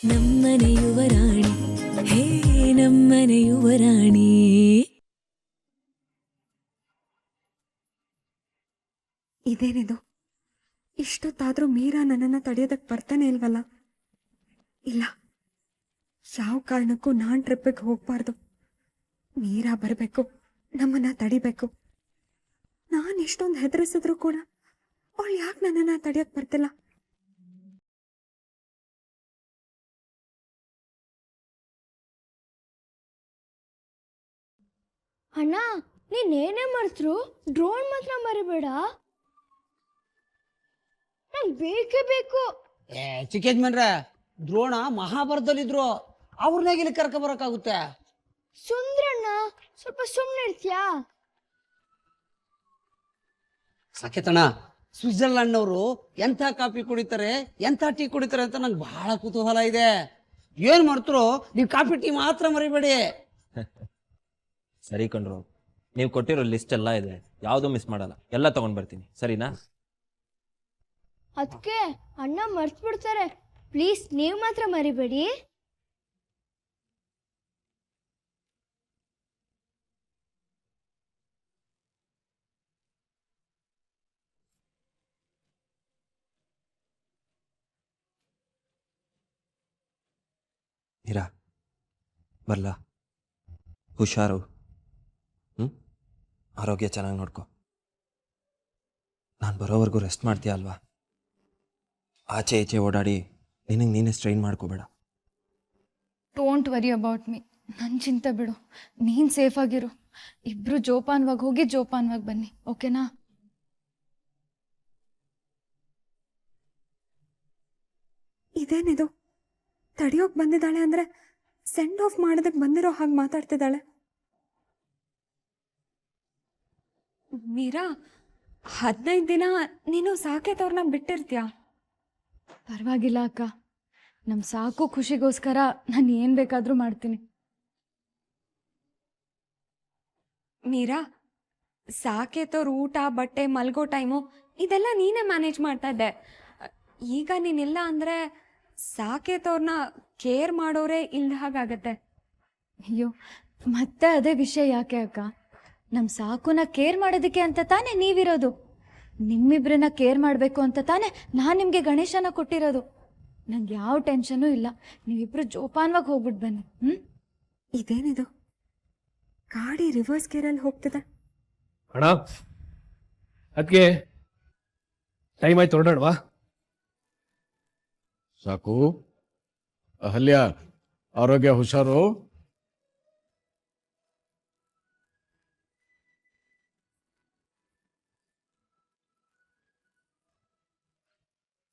ನಮ್ಮನೆ ಯುವರಾಣಿ ಹೇ ನಮ್ಮನೆ ಯುವರಾಣಿ. ಇದೇನಿದು, ಇಷ್ಟೊತ್ತಾದ್ರೂ ಮೀರಾ ನನ್ನನ್ನು ತಡೆಯೋದಕ್ಕೆ ಬರ್ತಾನೆ ಇಲ್ವಲ್ಲ. ಇಲ್ಲ, ಯಾವ ಕಾರಣಕ್ಕೂ ನಾನು ಟ್ರಿಪ್ಪಿಗೆ ಹೋಗ್ಬಾರ್ದು. ಮೀರಾ ಬರಬೇಕು, ನಮ್ಮನ್ನ ತಡಿಬೇಕು. ನಾನು ಎಷ್ಟೊಂದು ಹೆದರಿಸಿದ್ರು ಕೂಡ ಅವಳು ಯಾಕೆ ನನ್ನನ್ನು ತಡೆಯೋಕೆ ಬರ್ತಿಲ್ಲ? ಅಣ್ಣ, ನೀನೇನೇ ಮಾಡಿದ್ರು ಡ್ರೋನ್ ಮಾತ್ರ ಮರಿಬೇಡ. ನಂಗೆ ಬೇಕೇ ಬೇಕು. ಚಿಕ್ಕಜ್ಮನ್ರ ದ್ರೋಣ ಮಹಾಭಾರತದಲ್ಲಿದ್ರು, ಅವ್ರನ್ನಾಗ ಇಲ್ಲಿ ಕರ್ಕ ಬರಕ್ಕಾಗುತ್ತೆ? ಸುಂದ್ರಣ್ಣ, ಸ್ವಲ್ಪ ಸುಮ್ಮನೆ ಇರ್ತೀಯಾ? ಸಾಕೇತಣ್ಣ, ಸ್ವಿಟ್ಜರ್ಲ್ಯಾಂಡ್ನವರು ಎಂಥ ಕಾಫಿ ಕುಡಿತಾರೆ, ಎಂಥ ಟೀ ಕುಡಿತಾರೆ ಅಂತ ನಂಗೆ ಬಹಳ ಕುತೂಹಲ ಇದೆ. ಏನ್ ಮಾಡ್ತಾರೋ ನೀವು ಕಾಫಿ ಟೀ ಮಾತ್ರ ಮರಿಬೇಡಿ. ಸರಿ ಕಣ್ರು, ನೀವು ಕೊಟ್ಟಿರೋ ಲಿಸ್ಟ್ ಎಲ್ಲ ಇದೆ, ಯಾವುದು ಮಿಸ್ ಮಾಡಲ್ಲ, ಎಲ್ಲ ತಗೊಂಡ್ ಬರ್ತೀನಿ, ಸರಿನಾ? ಅದಕ್ಕೆ ಅಣ್ಣ ಮರ್ತು ಬಿಡ್ತಾರೆ. ಪ್ಲೀಸ್ ನೀವು ಮಾತ್ರ ಮರಿಬೇಡಿ. ಇರಾ ಬರ್ಲಾ? ಹುಷಾರು. ಆರೋಗ್ಯ ಚೆನ್ನಾಗಿ ನೋಡ್ಕೊ. ನಾನು ಬರೋವರೆಗೂ ರೆಸ್ಟ್ ಮಾಡ್ತೀಯ ಅಲ್ವಾ? ಆಚೆ ಈಚೆ ಓಡಾಡಿ ನಿನಗೆ ನೀನೇ ಸ್ಟ್ರೈನ್ ಮಾಡ್ಕೋಬೇಡ. Don't worry about me. ನನ್ನ ಚಿಂತೆ ಬಿಡು, ನೀನು ಸೇಫಾಗಿರು. ಇಬ್ರು ಜೋಪಾನವಾಗಿ ಹೋಗಿ ಜೋಪಾನವಾಗಿ ಬನ್ನಿ, ಓಕೆನಾ? ಇದೇನಿದು, ತಡಿಯೋಕೆ ಬಂದಿದ್ದಾಳೆ ಅಂದರೆ ಸೆಂಡ್ ಆಫ್ ಮಾಡೋದಕ್ಕೆ ಬಂದಿರೋ ಹಾಗೆ ಮಾತಾಡ್ತಿದ್ದಾಳೆ. ಮೀರಾ, 15 ದಿನ ನೀನು ಸಾಕೇತವ್ರನ್ನ ಬಿಟ್ಟಿರ್ತೀಯ? ಪರವಾಗಿಲ್ಲ ಅಕ್ಕ, ನಮ್ಮ ಸಾಕು ಖುಷಿಗೋಸ್ಕರ ನಾನು ಏನು ಬೇಕಾದರೂ ಮಾಡ್ತೀನಿ. ಮೀರಾ, ಸಾಕೇತವ್ರ ಊಟ, ಬಟ್ಟೆ, ಮಲ್ಗೋ ಟೈಮು ಇದೆಲ್ಲ ನೀನೇ ಮ್ಯಾನೇಜ್ ಮಾಡ್ತಾ ಇದ್ದೆ. ಈಗ ನೀನಿಲ್ಲ ಅಂದರೆ ಸಾಕೇತವ್ರನ್ನ ಕೇರ್ ಮಾಡೋರೇ ಇಲ್ದ ಹಾಗಾಗತ್ತೆ. ಅಯ್ಯೋ, ಮತ್ತೆ ಅದೇ ವಿಷಯ ಯಾಕೆ ಅಕ್ಕ? ನಮ್ಮ ಸಾಕುನ ಕೇರ್ ಮಾಡೋದಕ್ಕೆ ಅಂತ ತಾನೇ ನೀವಿರೋದು. ನಿಮ್ಮಿಬ್ರನ್ನ ಕೇರ್ ಮಾಡಬೇಕು ಅಂತ ತಾನೇ ನಾನು ನಿಮಗೆ ಗಣೇಶನ ಕೊಟ್ಟಿರೋದು. ನಂಗೆ ಯಾವ ಟೆನ್ಷನೂ ಇಲ್ಲ. ನೀವಿಬ್ರು ಜೋಪಾನವಾಗಿ ಹೋಗ್ಬಿಟ್ಟು ಬನ್ನಿ. ಇದೇನಿದು, ಗಾಡಿ ರಿವರ್ಸ್ ಗೇರಲ್ಲಿ ಹೋಗ್ತಿದೆ. ಅಣ್ಣ, ಅದಕ್ಕೆ ಟೈಮ್ ಆಯ್ತು, ಹೊರಡೋಣವಾ? ಸಾಕು ಅಹಲ್ಯ, ಆರೋಗ್ಯ ಹುಷಾರು.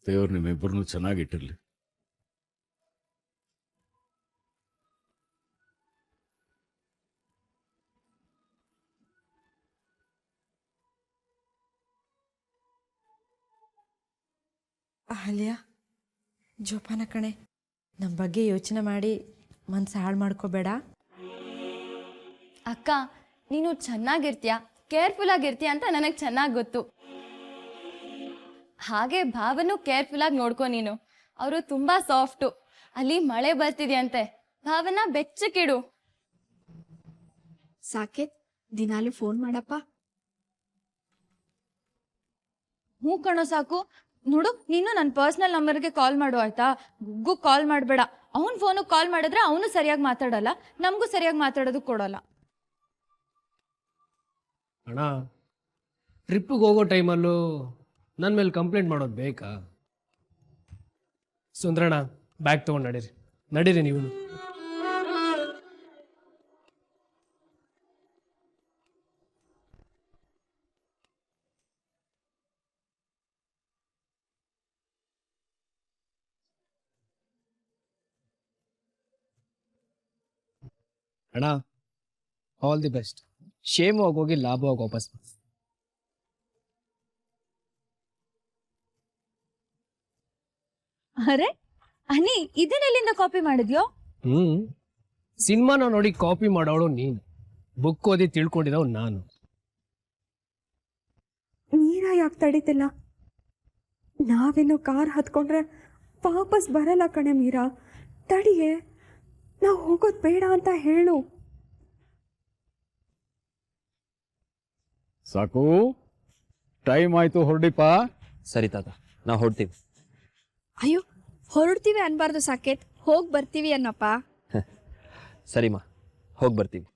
ದೇವ್ರು ನಿಮ್ಮಿಬ್ಬರನ್ನು ಚೆನ್ನಾಗಿಟ್ಟಿರ್ಲಿ. ಅಹಲ್ಯ, ಜೋಪಾನ ಕಣೆ. ನಮ್ಮ ಬಗ್ಗೆ ಯೋಚನೆ ಮಾಡಿ ಮನ್ಸು ಹಾಳು ಮಾಡ್ಕೋಬೇಡ. ಅಕ್ಕ, ನೀನು ಚೆನ್ನಾಗಿರ್ತೀಯ, ಕೇರ್ಫುಲ್ ಆಗಿರ್ತೀಯ ಅಂತ ನನಗೆ ಚೆನ್ನಾಗಿ ಗೊತ್ತು. ಹಾಗೆ ಭಾವನು ಕೇರ್ಫುಲ್ಲಾಗಿ ನೋಡ್ಕೊ ನೀನು. ಅವರು ತುಂಬಾ ಸಾಫ್ಟು. ಅಲ್ಲಿ ಮಳೆ ಬರ್ತಿದೆಯಂತೆ, ಭಾವನ ಬೆಚ್ಚಕ್ಕಿಡು. ಸಾಕೇತ್, ದಿನಾಲು ಫೋನ್ ಮಾಡಪ್ಪ. ಹ್ಞೂ ಕಣೋ ಸಾಕು. ನೋಡು, ನೀನು ನನ್ನ ಪರ್ಸ್ನಲ್ ನಂಬರ್ಗೆ ಕಾಲ್ ಮಾಡು ಆಯ್ತಾ? ಗುಗ್ಗು ಕಾಲ್ ಮಾಡಬೇಡ. ಅವನ ಫೋನಿಗೆ ಕಾಲ್ ಮಾಡಿದ್ರೆ ಅವನು ಸರಿಯಾಗಿ ಮಾತಾಡಲ್ಲ, ನಮಗೂ ಸರಿಯಾಗಿ ಮಾತಾಡೋದು ಕೊಡೋಲ್ಲ. ಅಣ್ಣ, ಟ್ರಿಪ್ಪಿಗೆ ಹೋಗೋ ಟೈಮಲ್ಲೂ ನನ್ನ ಮೇಲೆ ಕಂಪ್ಲೇಂಟ್ ಮಾಡೋದು ಬೇಕಾ? ಸುಂದ್ರಣ್ಣ, ಬ್ಯಾಗ್ ತೊಗೊಂಡು ನಡೀರಿ ನೀವು. ಅಣ್ಣ, ಆಲ್ ದಿ ಬೆಸ್ಟ್. ಕ್ಷೇಮವಾಗಿ ಹೋಗಿ ಲಾಭವಾಗಿ ವಾಪಸ್. ಅರೆ ಅನಿ, ಇದನ್ನೆಲ್ಲಿಂದ ಕಾಪಿ ಮಾಡಿದ್ಯೋ? ಸಿನಿಮಾನ ನೋಡಿ ಕಾಪಿ ಮಾಡೋಳು ನೀನು, ಬುಕ್ ಓದಿ ತಿಳ್ಕೊಂಡಿದ್ದವ್ ನಾನು. ಮೀರಾ ಯಾಕೆ ತಡೀತಿಲ್ಲ? ನಾವಿನ್ನು ಕಾರ್ ಹತ್ಕೊಂಡ್ರೆ ವಾಪಸ್ ಬರಲ್ಲ ಕಣೆ ಮೀರಾ. ತಡಿಯೇ, ನಾವು ಹೋಗೋದು ಬೇಡ ಅಂತ ಹೇಳು. ಸಾಕು, ಟೈಮ್ ಆಯ್ತು, ಹೊರಡಿಪ್ಪ. ಸರಿ ತಾತ, ನಾವು ಹೊಡ್ತೀವಿ. ಅಯ್ಯೋ ಹೊರಡ್ತೀವಿ ಅನ್ಬಾರ್ದು ಸಾಕೇತ್, ಹೋಗಿ ಬರ್ತೀವಿ ಅನ್ನಪ್ಪ. ಸರಿಮಾ, ಹೋಗಿ ಬರ್ತೀವಿ.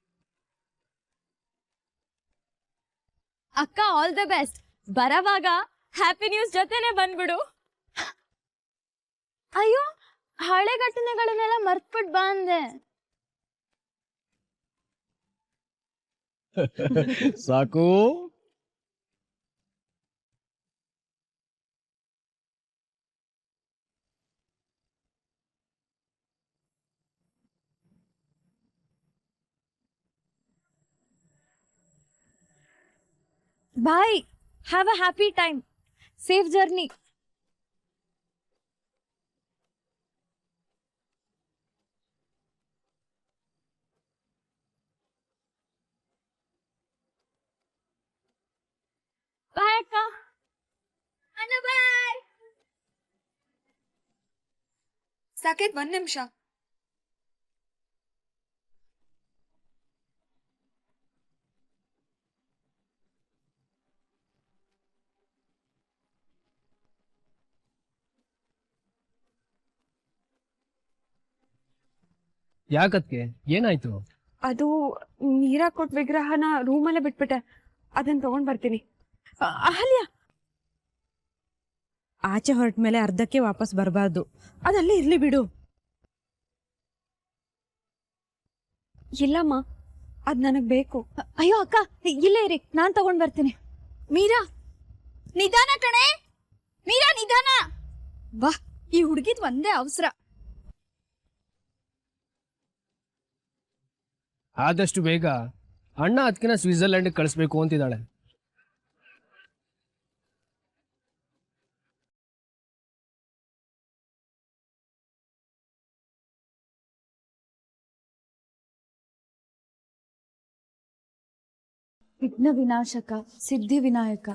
ಅಕ್ಕ ಆಲ್ ದ ಬೆಸ್ಟ್. ಬರವಾಗ ಹ್ಯಾಪಿ ನ್ಯೂಸ್ ಜೊತೆನೆ ಬಂದ್ಬಿಡು. ಅಯ್ಯೋ, ಹಳೆ ಘಟನೆಗಳನ್ನೆಲ್ಲ ಮರ್ತ್ಬಿಟ್ಟು ಬಂದೆ. ಸಾಕು, bye, have a happy time, safe journey. Bye ಅಕ್ಕ. ಅಣ್ಣ ಬಾಯ್. ಸಾಕೇತ್, 1 ನಿಮಿಷ. ಯಾಕತ್ಗೆ ಏನಾಯ್ತು? ಅದು ಮೀರಾ ಕೊಟ್ಟ ವಿಗ್ರಹನ ರೂಮಲ್ಲೇ ಬಿಟ್ಬಿಟ್ಟೆ, ಅದನ್ನ ತಗೊಂಡ್ ಬರ್ತೀನಿ. ಅಹಲ್ಯ, ಆಚೆ ಹೊರಟ ಮೇಲೆ ಅರ್ಧಕ್ಕೆ ವಾಪಸ್ ಬರಬಾರ್ದು, ಅದಲ್ಲೇ ಇರ್ಲಿ ಬಿಡು. ಇಲ್ಲಮ್ಮ, ಅದ್ ನನಗ್ ಬೇಕು. ಅಯ್ಯೋ ಅಕ್ಕ, ಇಲ್ಲೇ ಇರಿ, ನಾನ್ ತಗೊಂಡ್ ಬರ್ತೀನಿ. ಮೀರಾ ನಿಧಾನ ಕಣೆ, ಮೀರಾ ನಿಧಾನ. ಬಾ, ಈ ಹುಡುಗಿದ್ ಒಂದೇ ಅವಸರ. ಆದಷ್ಟು ಬೇಗ ಅಣ್ಣ ಅದಕ್ಕಿನ ಸ್ವಿಟ್ಜರ್ಲೆಂಡ್ ಕಳಿಸ್ಬೇಕು ಅಂತಿದ್ದಾಳೆ. ವಿಘ್ನ ವಿನಾಶಕ, ಸಿದ್ಧಿ ವಿನಾಯಕ,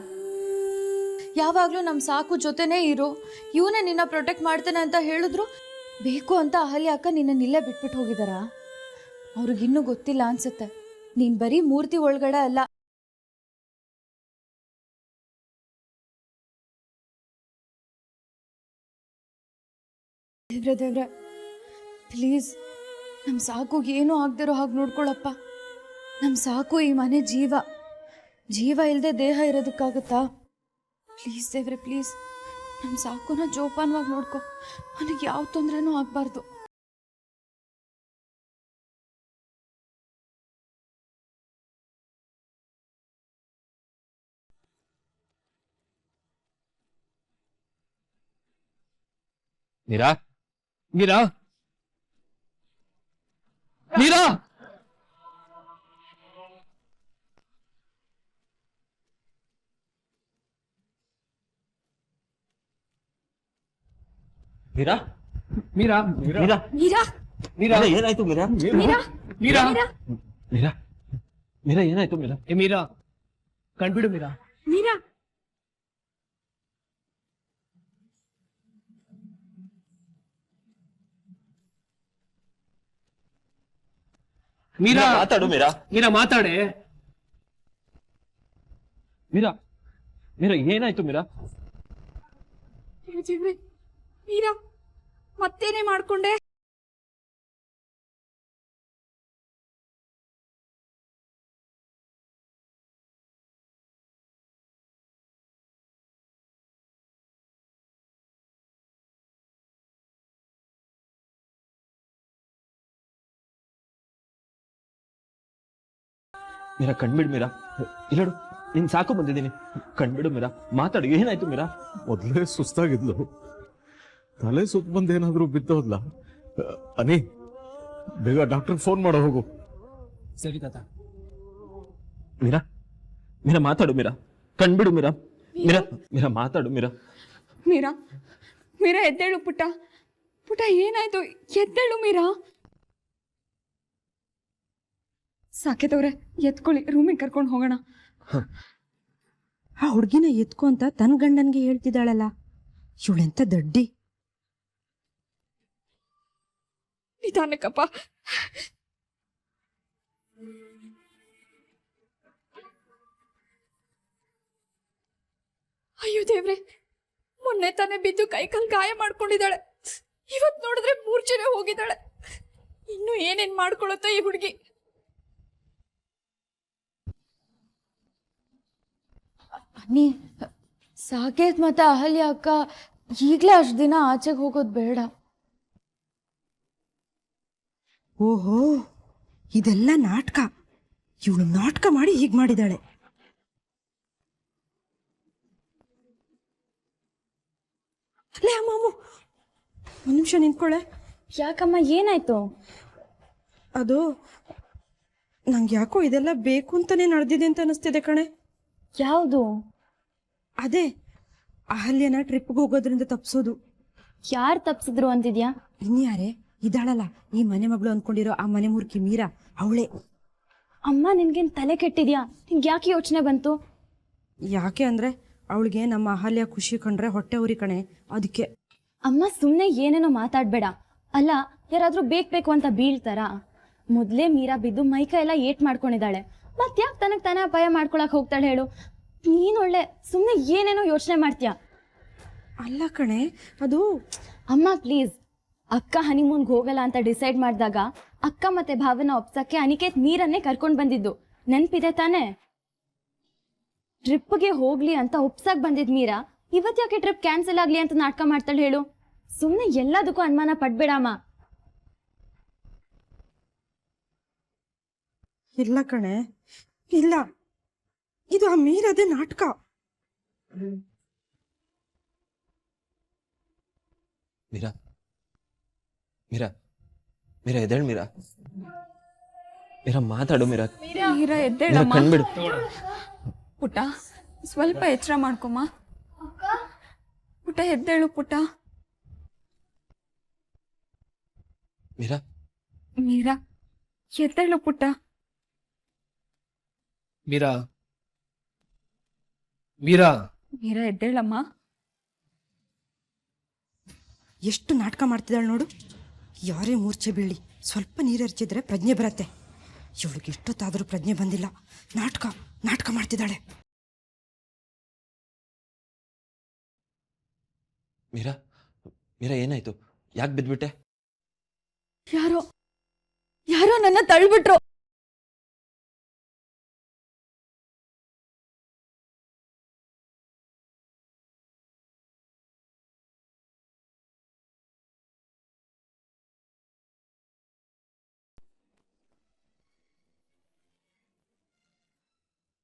ಯಾವಾಗ್ಲೂ ನಮ್ ಸಾಕು ಜೊತೆನೇ ಇರೋ, ಇವನೇ ನಿನ್ನ ಪ್ರೊಟೆಕ್ಟ್ ಮಾಡ್ತಾನೆ ಅಂತ ಹೇಳಿದ್ರು ಬೇಕು ಅಂತ ಅಹಲ್ಯ ಅಕ್ಕ ನಿನ್ನ ಇಲ್ಲೇ ಬಿಟ್ಬಿಟ್ಟು ಹೋಗಿದಾರ. ಅವ್ರಿಗಿನ್ನೂ ಗೊತ್ತಿಲ್ಲ ಅನ್ಸುತ್ತೆ, ನೀನ್ ಬರೀ ಮೂರ್ತಿ ಒಳಗಡೆ ಅಲ್ಲ, ದೇವ್ರೆ ಪ್ಲೀಸ್ ನಮ್ ಸಾಕುಗೆ ಏನೂ ಆಗ್ದಿರೋ ಹಾಗೆ ನೋಡ್ಕೊಳಪ್ಪ. ನಮ್ ಸಾಕು ಈ ಮನೆ ಜೀವ, ಜೀವ ಇಲ್ಲದೆ ದೇಹ ಇರೋದಕ್ಕಾಗತ್ತಾ? ಪ್ಲೀಸ್ ದೇವ್ರೆ, ಪ್ಲೀಸ್ ನಮ್ ಸಾಕುನ ಜೋಪಾನವಾಗಿ ನೋಡ್ಕೊ, ಅವನಿಗೆ ಯಾವ ತೊಂದರೆನೂ ಆಗ್ಬಾರ್ದು. ಮೀರಾ, ಮೀರಾ, ಮೀರಾ, ಮೀರಾ, ಮೀರಾ, ಮೀರಾ, ಮೀರಾ ಮೀರಾ, ಏನಾಯ್ತು ಮೀರಾ? ಮೀರಾ ಮೀರಾ, ಮೀರಾ, ಮೀರಾ, ಏನಾಯ್ತು ಮೀರಾ? ಏ ಮೀರಾ, ಕಣ್ಬಿಡು ಮೀರಾ. ಮೀರಾ, ಮೀರಾ, ಮಾತಾಡು ಮೀರಾ. ಮೀರಾ ಮಾತಾಡೆ. ಮೀರಾ, ಮೀರಾ, ಏನಾಯ್ತು ಮೀರಾ? ದೇವ್ರೇ, ಮೀರಾ ಮತ್ತೇನೇ ಮಾಡ್ಕೊಂಡೆ? ಮೀರಾ, ಕಣ್ಬಿಡು ಮೀರಾ. ಇಲ್ಲಡು, ನಿನ್ ಸಾಕು ಬಂದಿದ್ದೀನಿ, ಕಣ್ಬಿಡು ಮೀರಾ. ಮಾತಾಡು, ಏನಾಯ್ತು ಮೀರಾ? ಮೊದಲೇ ಸುಸ್ತಾಗಿದ್ಲು, ತಲೆ ಸುತ್ತ ಬಂದೇನಾದ್ರೂ ಬಿದ್ದೋದ್ಲ? ಅನಿ, ಬೇಗ ಡಾಕ್ಟರ್ ಫೋನ್ ಮಾಡೋ ಹೋಗು. ಸರಿ ತಾತ. ಮೀರಾ, ಮೀರಾ ಮಾತಾಡು ಮೀರಾ, ಕಣ್ಬಿಡು ಮೀರಾ. ಮೀರಾ, ಮೀರಾ ಮಾತಾಡು ಮೀರಾ. ಮೀರಾ, ಮೀರಾ ಎದ್ದೇಳು ಪುಟ್ಟ. ಪುಟ್ಟ ಏನಾಯ್ತು? ಎದ್ದೇಳು ಮೀರಾ. ಸಾಕೇತವ್ರೆ, ಎತ್ಕೊಳ್ಳಿ, ರೂಮಿಗೆ ಕರ್ಕೊಂಡು ಹೋಗೋಣ. ಆ ಹುಡುಗಿನ ಎತ್ಕೊ ಅಂತ ತನ್ನ ಗಂಡನ್ಗೆ ಹೇಳ್ತಿದ್ದಾಳಲ್ಲ, ಇವಳೆಂತ ದಡ್ಡಿ. ನಿಧಾನಕ್ಕಪ್ಪ. ಅಯ್ಯೋ ದೇವ್ರೆ, ಮೊನ್ನೆ ತಾನೇ ಬಿದ್ದು ಕೈಕಾಲು ಗಾಯ ಮಾಡ್ಕೊಂಡಿದ್ದಾಳೆ. ಇವತ್ ನೋಡಿದ್ರೆ ಮೂರ್ಛೆನೆ ಹೋಗಿದ್ದಾಳೆ. ಇನ್ನು ಏನೇನ್ ಮಾಡ್ಕೊಳತ್ತೋ ಈ ಹುಡುಗಿ. ಅನ್ನಿ, ಸಾಕೇತ್ ಮತ್ತೆ ಅಹಲ್ಯ ಅಕ್ಕ ಈಗಲೇ ಅಷ್ಟು ದಿನ ಆಚೆಗೆ ಹೋಗೋದು ಬೇಡ. ಓಹೋ, ಇದೆಲ್ಲ ನಾಟಕ. ಇವಳು ನಾಟಕ ಮಾಡಿ ಹೀಗೆ ಮಾಡಿದಾಳೆ. ಅಲ್ಲೇ ಅಮ್ಮ, ಒಂದು ನಿಮಿಷ ನಿಂತ್ಕೊಳ್ಳೆ. ಯಾಕಮ್ಮ, ಏನಾಯ್ತು? ಅದು ನಂಗೆ ಯಾಕೋ ಇದೆಲ್ಲ ಬೇಕು ಅಂತಾನೆ ನಡೆದಿದೆ ಅಂತ ಅನಿಸ್ತಿದೆ ಕಣೆ. ಯಾವುದು? ಅದೇ ಅಹಲ್ಯನ ಟ್ರಿಪ್ಗೆ ಹೋಗೋದ್ರಿಂದ ತಪ್ಸೋದು. ಯಾರು ತಪ್ಸಿದ್ರು ಅಂತಿದ್ಯಾ? ಇನ್ಯಾರೇ ಇದ್ದಾಳಲ್ಲ, ಈ ಮನೆ ಮಗಳು ಅಂದ್ಕೊಂಡಿರೋ ಆ ಮನೆ ಮುರ್ಕಿ ಮೀರಾ, ಅವಳೇ. ಅಮ್ಮ, ನಿನ್ಗೇನು ತಲೆ ಕೆಟ್ಟಿದ್ಯಾ? ನಿಂಗೆ ಯಾಕೆ ಯೋಚನೆ ಬಂತು? ಯಾಕೆ ಅಂದ್ರೆ ಅವಳಿಗೆ ನಮ್ಮ ಅಹಲ್ಯ ಖುಷಿ ಕಂಡ್ರೆ ಹೊಟ್ಟೆ ಉರಿ ಕಣೆ, ಅದಕ್ಕೆ. ಅಮ್ಮ, ಸುಮ್ಮನೆ ಏನೇನೋ ಮಾತಾಡಬೇಡ. ಅಲ್ಲ, ಯಾರಾದ್ರೂ ಬೇಕು ಅಂತ ಬೀಳ್ತಾರ? ಮೊದಲೇ ಮೀರಾ ಬಿದ್ದು ಮೈಕ ಎಲ್ಲ ಏಟ್ ಮಾಡ್ಕೊಂಡಿದ್ದಾಳೆ. ಮತ್ತೆ ಯಾಕೆ ತನಗೆ ತಾನೇ ಅಪಾಯ ಮಾಡ್ಕೊಳಕ್ ಹೋಗ್ತಾಳೆ ಹೇಳು? ನೀನೊಳ್ಳೆ ಸುಮ್ಮನೆ ಏನೇನೋ ಯೋಚನೆ ಮಾಡ್ತೀಯ. ಅಲ್ಲ ಕಣೆ, ಅದು. ಅಮ್ಮ ಪ್ಲೀಸ್, ಅಕ್ಕ ಹನಿಮೂನ್ಗೆ ಹೋಗಲ್ಲ ಅಂತ ಡಿಸೈಡ್ ಮಾಡಿದಾಗ ಅಕ್ಕ ಮತ್ತೆ ಭಾವನ ಒಪ್ಸಕ್ಕೆ ಅನಿಕೇತ್ ನೀರನ್ನೇ ಕರ್ಕೊಂಡು ಬಂದಿದ್ದು ನೆನ್ಪಿದೆ ತಾನೇ? ಟ್ರಿಪ್ಗೆ ಹೋಗ್ಲಿ ಅಂತ ಒಪ್ಸಕ್ ಬಂದಿದ್ ಮೀರಾ ಇವತ್ತು ಯಾಕೆ ಟ್ರಿಪ್ ಕ್ಯಾನ್ಸಲ್ ಆಗ್ಲಿ ಅಂತ ನಾಟಕ ಮಾಡ್ತಾಳೆ ಹೇಳು? ಸುಮ್ಮನೆ ಎಲ್ಲದಕ್ಕೂ ಅನುಮಾನ ಪಡ್ಬೇಡಮ್ಮ. ಇಲ್ಲ ಕಣೆ, ಇಲ್ಲ, ಇದು ಆ ಮೀರದೇ ನಾಟಕ. ಮೀರಾ, ಮೀರಾ, ಮೀರಾ ಎದ್ದೇಳು ಮೀರಾ. ಮೀರಾ ಮಾತಾಡು ಮೀರಾ. ಮೀರಾ ಎದ್ದೇಳಮ್ಮ. ಕಣ್ಬಿಡು. ಪುಟ್ಟ, ಸ್ವಲ್ಪ ಎಚ್ಚರ ಮಾಡ್ಕೊಮ್ಮ. ಪುಟ್ಟ ಎದ್ದೇಳು ಪುಟ್ಟ. ಮೀರಾ, ಮೀರಾ ಎದ್ದೇಳು ಪುಟ್ಟ. ಮೀರಾ, ಮೀರಾ, ಮೀರಾ ಎದ್ದೇಳಮ್ಮ. ಎಷ್ಟು ನಾಟಕ ಮಾಡ್ತಿದ್ದಾಳೆ ನೋಡು. ಯಾರೇ ಮೂರ್ಛೆ ಬೀಳಿ ಸ್ವಲ್ಪ ನೀರೆರ್ಚಿದ್ರೆ ಪ್ರಜ್ಞೆ ಬರತ್ತೆ. ಇವಳಿಗೆ ಎಷ್ಟೊತ್ತಾದರೂ ಪ್ರಜ್ಞೆ ಬಂದಿಲ್ಲ. ನಾಟಕ ನಾಟಕ ಮಾಡ್ತಿದ್ದಾಳೆ. ಮೀರಾ, ಮೀರಾ ಏನಾಯ್ತು? ಯಾಕೆ ಬಿದ್ಬಿಟ್ಟೆ? ಯಾರೋ ನನ್ನ ತಳ್ಬಿಟ್ರು.